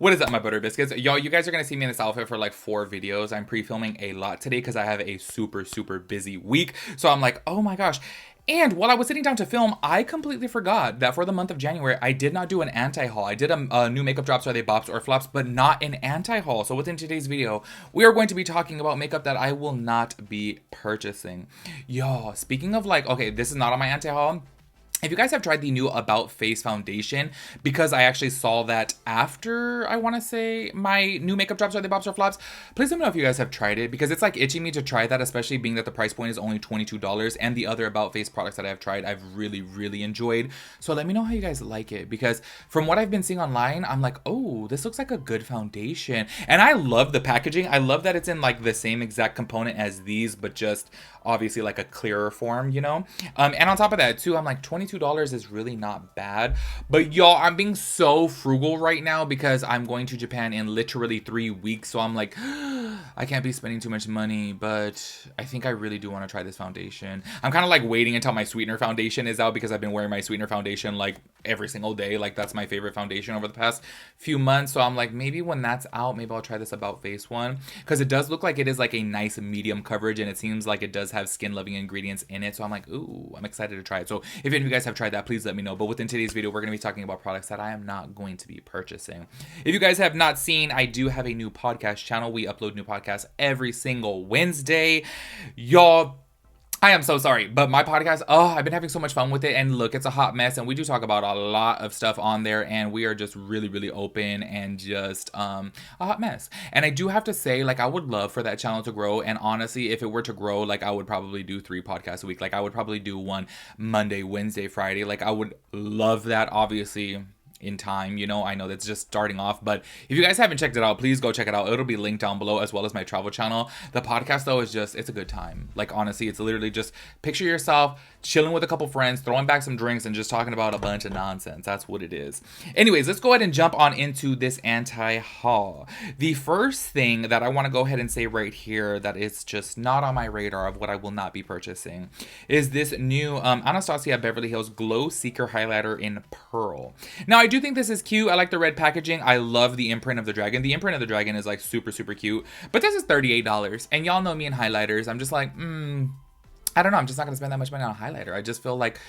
What is up, my butter biscuits? Y'all, you guys are gonna see me in this outfit for like 4 videos. I'm pre-filming a lot today because I have a super busy week. So I'm like, oh my gosh. And while I was sitting down to film, I completely forgot that for the month of January, I did not do an anti-haul. I did a new makeup drops, are they bops or flops, but not an anti-haul. So within today's video, we are going to be talking about makeup that I will not be purchasing. Y'all, speaking of like, okay, this is not on my anti-haul. If you guys have tried the new About Face foundation, because I actually saw that after, I want to say, my new makeup drops, are they bops or flops, please let me know if you guys have tried it, because it's like itching me to try that, especially being that the price point is only $22, and the other About Face products that I've tried, I've really enjoyed. So let me know how you guys like it, because from what I've been seeing online, I'm like, oh, this looks like a good foundation. And I love the packaging. I love that it's in like the same exact component as these, but just obviously like a clearer form, you know? And on top of that too, I'm like, $22 is really not bad. But y'all, I'm being so frugal right now because I'm going to Japan in literally 3 weeks. So I'm like, I can't be spending too much money, but I think I really do want to try this foundation. I'm kind of like waiting until my sweetener foundation is out because I've been wearing my sweetener foundation like every single day. Like that's my favorite foundation over the past few months. So I'm like, maybe when that's out, maybe I'll try this About Face one, because it does look like it is like a nice medium coverage, and it seems like it does have skin loving ingredients in it. So I'm like, ooh, I'm excited to try it. So if any of you guys have tried that, please let me know. But within today's video, we're going to be talking about products that I am not going to be purchasing. If you guys have not seen, I do have a new podcast channel. We upload new podcasts every single Wednesday. Y'all, I am so sorry, but my podcast, oh, I've been having so much fun with it. And look, it's a hot mess, and we do talk about a lot of stuff on there, and we are just really open and just a hot mess. And I do have to say, like, I would love for that channel to grow. And honestly, if it were to grow, like, I would probably do 3 podcasts a week. Like, I would probably do one Monday, Wednesday, Friday. Like, I would love that, obviously, in time, you know. I know that's just starting off, but if you guys haven't checked it out, please go check it out. It'll be linked down below, as well as my travel channel. The podcast though is just, it's a good time. Like honestly, it's literally just picture yourself chilling with a couple friends, throwing back some drinks, and just talking about a bunch of nonsense. That's what it is. Anyways, let's go ahead and jump on into this anti-haul. The first thing that I want to go ahead and say right here that is just not on my radar of what I will not be purchasing is this new Anastasia Beverly Hills Glow Seeker Highlighter in Pearl. Now, I do think this is cute. I like the red packaging. I love the imprint of the dragon. The imprint of the dragon is like super cute. But this is $38. And y'all know me and highlighters. I'm just like, I don't know. I'm just not going to spend that much money on a highlighter. I just feel like,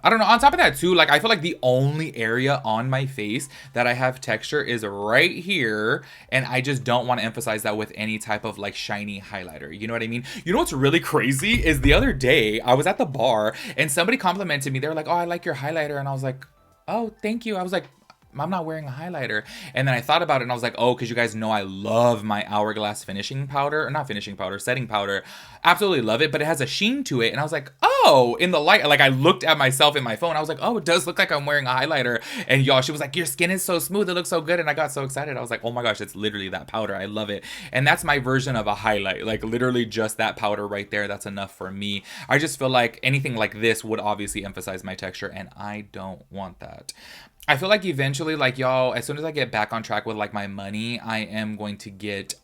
I don't know. On top of that too, like I feel like the only area on my face that I have texture is right here. And I just don't want to emphasize that with any type of like shiny highlighter. You know what I mean? You know what's really crazy is the other day I was at the bar and somebody complimented me. They were like, oh, I like your highlighter. And I was like, oh, thank you. I was like, I'm not wearing a highlighter. And then I thought about it and I was like, oh, because you guys know I love my Hourglass finishing powder, or not finishing powder, setting powder. Absolutely love it, but it has a sheen to it. And I was like, oh, in the light, like I looked at myself in my phone. I was like, oh, it does look like I'm wearing a highlighter. And y'all, she was like, your skin is so smooth. It looks so good. And I got so excited. I was like, oh my gosh, it's literally that powder. I love it. And that's my version of a highlight, like literally just that powder right there. That's enough for me. I just feel like anything like this would obviously emphasize my texture, and I don't want that. I feel like eventually, like y'all, as soon as I get back on track with like my money, I am going to get,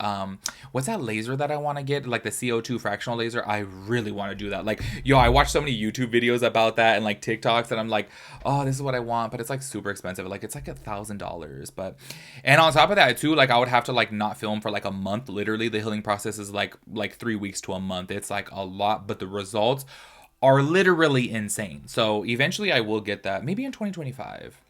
what's that laser that I want to get? Like the CO2 fractional laser. I really want to do that. Like, yo, I watched so many YouTube videos about that and like TikToks, and I'm like, oh, this is what I want, but it's like super expensive. Like it's like $1,000, but, and on top of that too, like I would have to like not film for like a month. Literally the healing process is like 3 weeks to a month. It's like a lot, but the results are literally insane. So eventually I will get that, maybe in 2025.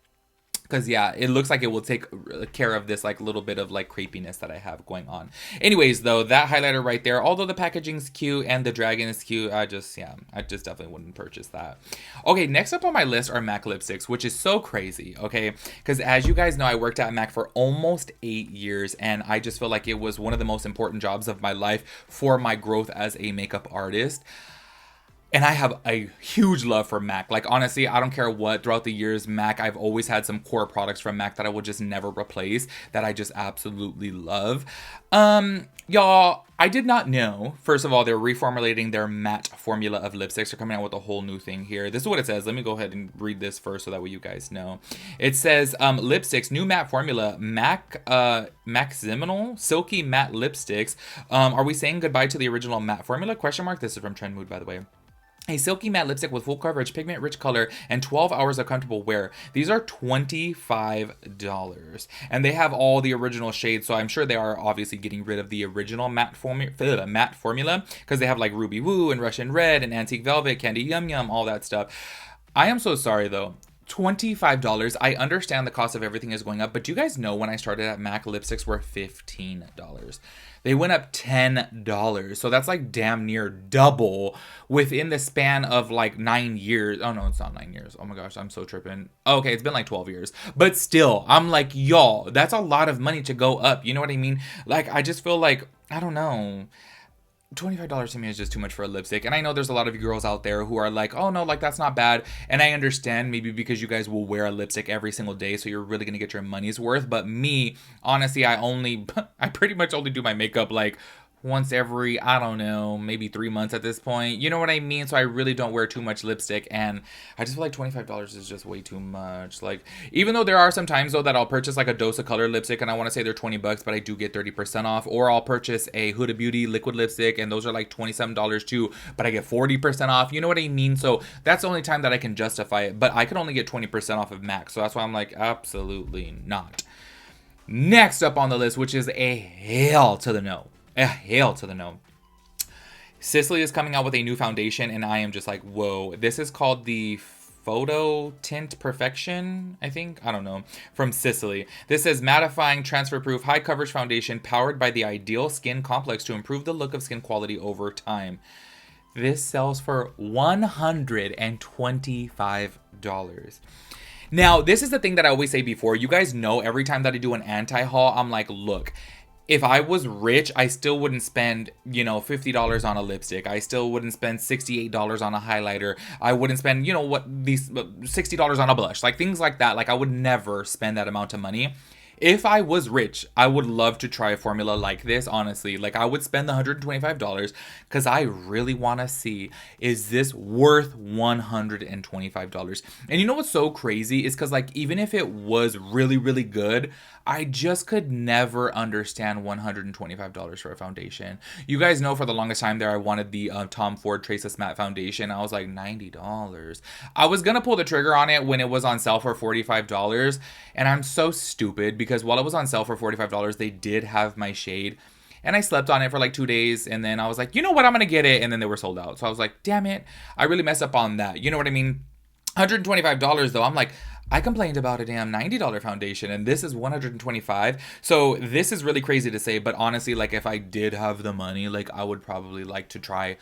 Because yeah, it looks like it will take care of this like little bit of like creepiness that I have going on. Anyways, though, that highlighter right there, although the packaging's cute and the dragon is cute, I just definitely wouldn't purchase that. Okay, next up on my list are MAC lipsticks, which is so crazy, okay? Because as you guys know, I worked at MAC for almost 8 years, and I just feel like it was one of the most important jobs of my life for my growth as a makeup artist. And I have a huge love for MAC. Like, honestly, I don't care what. Throughout the years, MAC, I've always had some core products from MAC that I will just never replace, that I just absolutely love. Y'all, I did not know. First of all, they're reformulating their matte formula of lipsticks. They're coming out with a whole new thing here. This is what it says. Let me go ahead and read this first so that way you guys know. It says, lipsticks, new matte formula, Maximinal Silky Matte Lipsticks. Are we saying goodbye to the original matte formula? Question mark. This is from Trend Mood, by the way. A silky matte lipstick with full coverage, pigment rich color, and 12 hours of comfortable wear. These are $25. And they have all the original shades, so I'm sure they are obviously getting rid of the original matte formula, because they have like Ruby Woo and Russian Red and Antique Velvet, Candy Yum Yum, all that stuff. I am so sorry though. $25. I understand the cost of everything is going up, but do you guys know when I started at MAC, lipsticks were $15? They went up $10. So that's like damn near double within the span of like 9 years. Oh no, it's not 9 years. Oh my gosh, I'm so tripping. Okay, it's been like 12 years. But still, I'm like, y'all, that's a lot of money to go up. You know what I mean? Like, I just feel like, I don't know. $25 to me is just too much for a lipstick. And I know there's a lot of you girls out there who are like, oh no, like that's not bad. And I understand maybe because you guys will wear a lipstick every single day, so you're really gonna get your money's worth. But me, honestly, I pretty much only do my makeup like once every, I don't know, maybe 3 months at this point. You know what I mean? So I really don't wear too much lipstick, and I just feel like $25 is just way too much. Like, even though there are some times though that I'll purchase like a Dose of Color lipstick and I want to say they're $20, but I do get 30% off, or I'll purchase a Huda Beauty liquid lipstick and those are like $27 too, but I get 40% off. You know what I mean? So that's the only time that I can justify it, but I can only get 20% off of MAC. So that's why I'm like, absolutely not. Next up on the list, which is a hell to the no. A hell to the no. Sisley is coming out with a new foundation, and I am just like, whoa. This is called the Photo Tint Perfection, I think. I don't know. From Sisley. This says mattifying, transfer-proof, high-coverage foundation powered by the Ideal Skin Complex to improve the look of skin quality over time. This sells for $125. Now, this is the thing that I always say before. You guys know every time that I do an anti-haul, I'm like, look, if I was rich, I still wouldn't spend, $50 on a lipstick. I still wouldn't spend $68 on a highlighter. I wouldn't spend, these $60 on a blush. Like, things like that. Like, I would never spend that amount of money. If I was rich, I would love to try a formula like this, honestly. Like, I would spend the $125 because I really want to see, is this worth $125? And you know what's so crazy is because, like, even if it was really, really good, I just could never understand $125 for a foundation. You guys know for the longest time there, I wanted the Tom Ford Traceless Matte Foundation. I was like, $90. I was going to pull the trigger on it when it was on sale for $45. And I'm so stupid because while it was on sale for $45, they did have my shade. And I slept on it for like 2 days. And then I was like, you know what? I'm going to get it. And then they were sold out. So I was like, damn it. I really messed up on that. You know what I mean? $125 though. I'm like, I complained about a damn $90 foundation and this is $125. So this is really crazy to say, but honestly, like if I did have the money, like I would probably like to try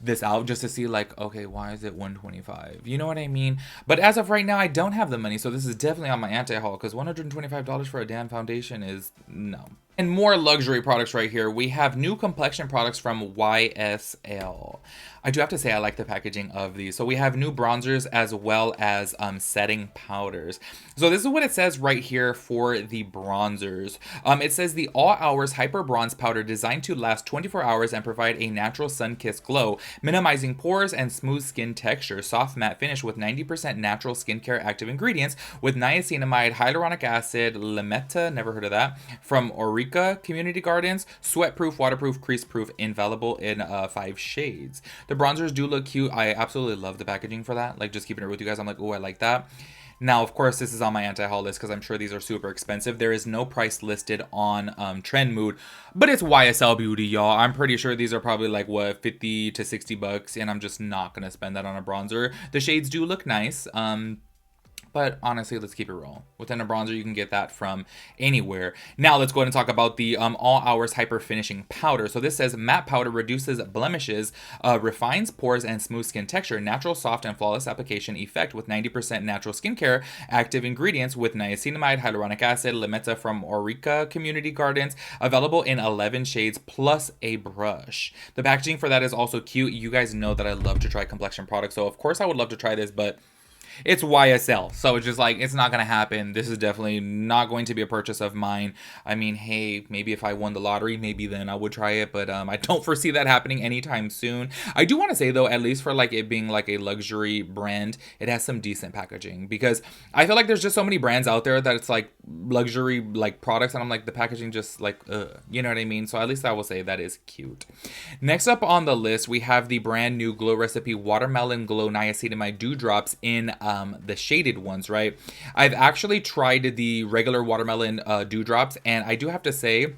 this out just to see like, okay, why is it $125? You know what I mean? But as of right now, I don't have the money. So this is definitely on my anti-haul because $125 for a damn foundation is no. And more luxury products right here. We have new complexion products from YSL. I do have to say I like the packaging of these. So we have new bronzers as well as setting powders. So this is what it says right here for the bronzers. It says the All Hours Hyper Bronze Powder designed to last 24 hours and provide a natural sun-kissed glow, minimizing pores and smooth skin texture. Soft matte finish with 90% natural skincare active ingredients with niacinamide, hyaluronic acid, limetta, never heard of that, from Orica Community Gardens, sweat-proof, waterproof, crease-proof, available in 5 shades. The bronzers do look cute. I absolutely love the packaging for that. Like, just keeping it with you guys, I'm like, oh, I like that. Now, of course, this is on my anti-haul list because I'm sure these are super expensive. There is no price listed on Trend Mood, but it's YSL Beauty, y'all. I'm pretty sure these are probably like, what, 50 to 60 bucks, and I'm just not going to spend that on a bronzer. The shades do look nice. But honestly, let's keep it real. Within a bronzer, you can get that from anywhere. Now, let's go ahead and talk about the All Hours Hyper Finishing Powder. So this says matte powder reduces blemishes, refines pores and smooth skin texture, natural, soft, and flawless application effect with 90% natural skincare, active ingredients with niacinamide, hyaluronic acid, limetta from Orica Community Gardens, available in 11 shades plus a brush. The packaging for that is also cute. You guys know that I love to try complexion products, so of course I would love to try this, but It's YSL. So it's just like, it's not going to happen. This is definitely not going to be a purchase of mine. I mean, hey, maybe if I won the lottery, maybe then I would try it. But I don't foresee that happening anytime soon. I do want to say though, at least for like it being like a luxury brand, it has some decent packaging, because I feel like there's just so many brands out there that it's like luxury like products, and I'm like, the packaging just like, you know what I mean? So at least I will say that is cute. Next up on the list, we have the brand new Glow Recipe Watermelon Glow Niacinamide Dewdrops in the shaded ones, right? I've actually tried the regular watermelon dewdrops, and I do have to say,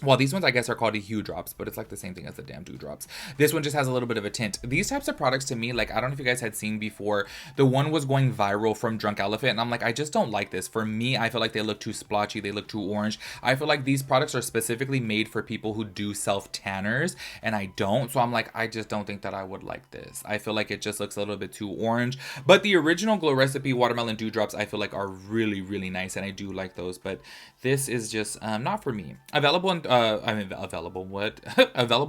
well, these ones I guess are called Hue Drops, but it's like the same thing as the damn Dewdrops. This one just has a little bit of a tint. These types of products to me, like, I don't know if you guys had seen before, the one was going viral from Drunk Elephant, and I'm like, I just don't like this. For me, I feel like they look too splotchy, they look too orange. I feel like these products are specifically made for people who do self-tanners, and I don't. So I'm like, I just don't think that I would like this. I feel like it just looks a little bit too orange. But the original Glow Recipe Watermelon Dewdrops, I feel like are really, really nice, and I do like those. But this is just not for me. Available in available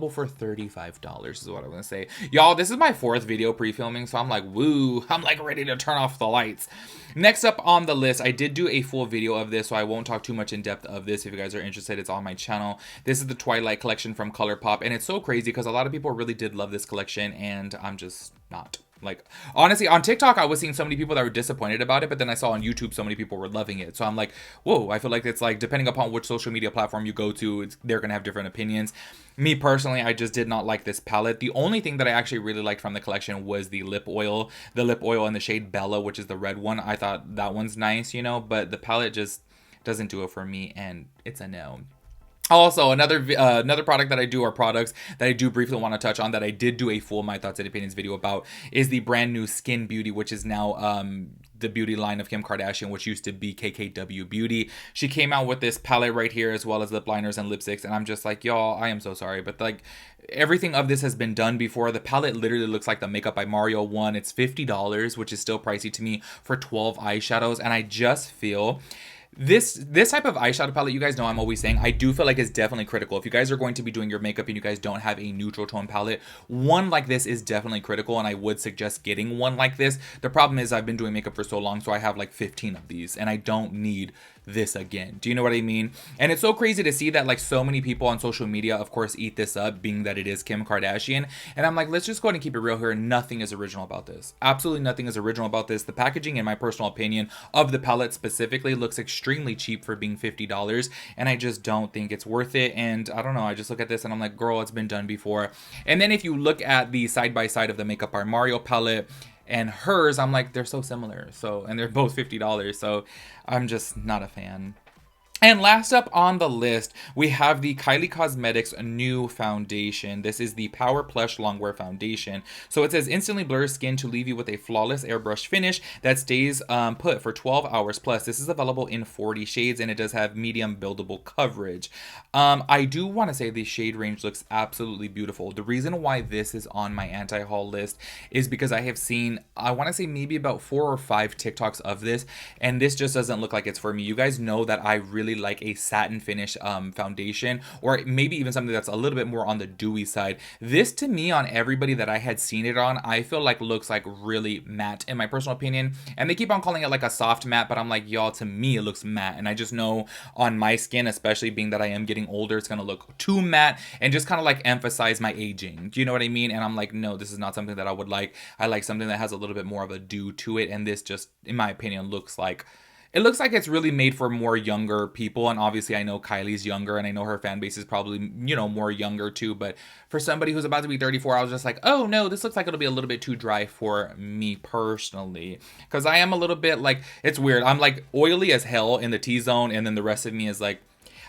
for $35 is what I'm gonna say. Y'all, this is my 4th video pre-filming, so I'm like, woo, I'm like ready to turn off the lights. Next up on the list, I did do a full video of this, so I won't talk too much in depth of this. If you guys are interested, it's on my channel. This is the Twilight collection from Colourpop, and it's so crazy because a lot of people really did love this collection, and I'm just not. Like, honestly, on TikTok, I was seeing so many people that were disappointed about it, but then I saw on YouTube so many people were loving it. So I'm like, whoa, I feel like it's like, depending upon which social media platform you go to, they're going to have different opinions. Me personally, I just did not like this palette. The only thing that I actually really liked from the collection was the lip oil. The lip oil in the shade Bella, which is the red one. I thought that one's nice, you know, but the palette just doesn't do it for me, and it's a no. Also, another product that I do, or products that I do briefly want to touch on, that I did do a full My Thoughts and Opinions video about, is the brand new Skin Beauty, which is now the beauty line of Kim Kardashian, which used to be KKW Beauty. She came out with this palette right here, as well as lip liners and lipsticks, and I'm just like, y'all, I am so sorry, but like, everything of this has been done before. The palette literally looks like the Makeup by Mario one. It's $50, which is still pricey to me for 12 eyeshadows, and I just feel this type of eyeshadow palette, you guys know I'm always saying, I do feel like it's definitely critical. If you guys are going to be doing your makeup and you guys don't have a neutral tone palette, one like this is definitely critical, and I would suggest getting one like this. The problem is I've been doing makeup for so long, so I have like 15 of these, and I don't need this again. Do you know what I mean? And it's so crazy to see that like so many people on social media, of course, eat this up, being that it is Kim Kardashian. And I'm like, let's just go ahead and keep it real here. Nothing is original about this. Absolutely nothing is original about this. The packaging, in my personal opinion, of the palette specifically, looks extremely cheap for being $50, and I just don't think it's worth it. And I don't know, I just look at this and I'm like, girl, it's been done before. And then if you look at the side by side of the Makeup by Mario palette and hers, I'm like, they're so similar. So, and they're both $50, so I'm just not a fan. And last up on the list, we have the Kylie Cosmetics new foundation. This is the Power Plush Longwear Foundation. So it says, instantly blurs skin to leave you with a flawless airbrush finish that stays put for 12 hours plus. This is available in 40 shades, and it does have medium buildable coverage. I do want to say the shade range looks absolutely beautiful. The reason why this is on my anti-haul list is because I have seen, I want to say maybe about 4 or 5 TikToks of this, and this just doesn't look like it's for me. You guys know that I really like a satin finish foundation, or maybe even something that's a little bit more on the dewy side. This, to me, on everybody that I had seen it on, I feel like looks like really matte, in my personal opinion. And they keep on calling it like a soft matte, but I'm like, y'all, to me it looks matte, and I just know on my skin, especially being that I am getting older, it's gonna look too matte and just kind of like emphasize my aging. Do you know what I mean? And I'm like, no, this is not something that I would like. I like something that has a little bit more of a dew to it, and this just, in my opinion, looks like, it looks like it's really made for more younger people. And obviously I know Kylie's younger, and I know her fan base is probably, you know, more younger too. But for somebody who's about to be 34, I was just like, oh no, this looks like it'll be a little bit too dry for me personally. Because I am a little bit like, it's weird. I'm like oily as hell in the T-zone, and then the rest of me is like,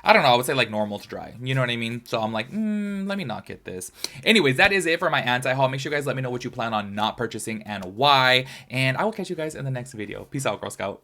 I don't know, I would say like normal to dry. You know what I mean? So I'm like, let me not get this. Anyways, that is it for my anti-haul. Make sure you guys let me know what you plan on not purchasing and why. And I will catch you guys in the next video. Peace out, Girl Scout.